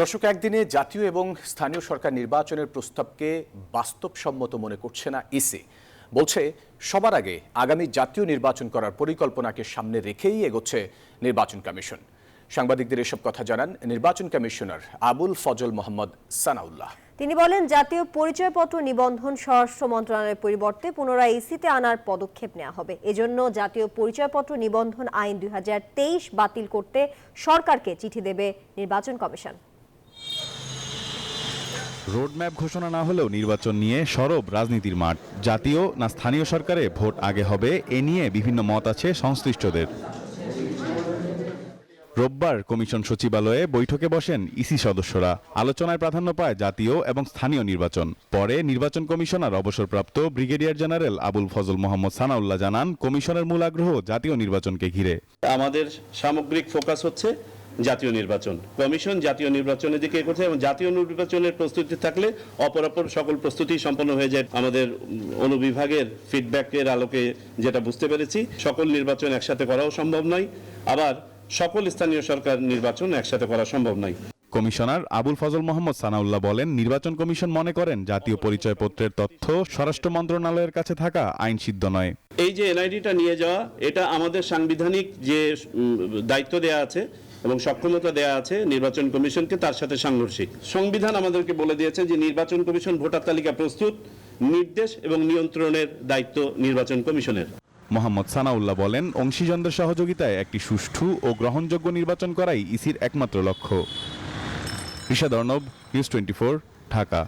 দর্শক, একদিনে জাতীয় এবং স্থানীয় সরকার নির্বাচনের প্রস্তাবকে বাস্তবসম্মত মনে করছে না ইসি। বলছে সবার আগে আগামী জাতীয় নির্বাচন করার পরিকল্পনাকে সামনে রেখেই এগোচ্ছে নির্বাচন কমিশন। সাংবাদিকদের এসব কথা জানান নির্বাচন কমিশনার আবুল ফজল মোহাম্মদ সানাউল্লাহ। তিনি বলেন, জাতীয় পরিচয়পত্র নিবন্ধন স্বরাষ্ট্র মন্ত্রণালয়ের পরিবর্তে পুনরায় ইসিতে আনার পদক্ষেপ নেওয়া হবে। এজন্য জাতীয় পরিচয়পত্র নিবন্ধন আইন 2023 বাতিল করতে সরকারকে চিঠি দেবে নির্বাচন কমিশন। রোডম্যাপ ঘোষণা না হলেও নির্বাচন নিয়ে সরব রাজনীতির মাঠ। জাতীয় না স্থানীয় সরকারে ভোট আগে হবে, এ নিয়ে বিভিন্ন মত আছে সংশ্লিষ্টদের। রোববার কমিশন সচিবালয়ে বৈঠকে বসেন ইসি সদস্যরা। আলোচনায় প্রাধান্য পায় জাতীয় এবং স্থানীয় নির্বাচন। পরে নির্বাচন কমিশনার অবসরপ্রাপ্ত ব্রিগেডিয়ার জেনারেল আবুল ফজল মোহাম্মদ সানাউল্লাহ জানান, কমিশনের মূল আগ্রহ জাতীয় নির্বাচনকে ঘিরে। আমাদের সামগ্রিক ফোকাস হচ্ছে জাতীয় নির্বাচন। কমিশন জাতীয় নির্বাচনের দিকে এগোচ্ছে এবং জাতীয় নির্বাচনের প্রস্তুতি থাকলে অপরাপর সকল প্রস্তুতি সম্পন্ন হয়ে যায়। আমাদের অনুবিভাগের ফিডব্যাকের আলোকে যেটা বুঝতে পেরেছি, সকল নির্বাচন একসাথে করাও সম্ভব নয়, আবার সকল স্থানীয় সরকার নির্বাচন একসাথে করা সম্ভব নয়। কমিশনার আবুল ফজল মোহাম্মদ সানাউল্লাহ বলেন, নির্বাচন কমিশন মনে করেন জাতীয় পরিচয়পত্রের তথ্য স্বরাষ্ট্র মন্ত্রণালয়ের কাছে থাকা আইন সিদ্ধ নয়। এই যে এনআইডিটা নিয়ে যাওয়া, এটা আমাদের সাংবিধানিক যে দায়িত্ব দেয়া আছে এবং সক্ষমতা দেয়া আছে নির্বাচন কমিশনকে, তার সাথে সাংঘর্ষিক। সংবিধান আমাদেরকে বলে দিয়েছে যে নির্বাচন কমিশন ভোটার তালিকা প্রস্তুত, নির্দেশ এবং নিয়ন্ত্রণের দায়িত্ব নির্বাচন কমিশনের। মোহাম্মদ সানাউল্লাহ বলেন, অংশীজনদের সহযোগিতায় একটি সুষ্ঠু ও গ্রহণযোগ্য নির্বাচন করাই ইসির একমাত্র লক্ষ্য। ঋষাদ অর্ণব, নিউজ 24, ঢাকা।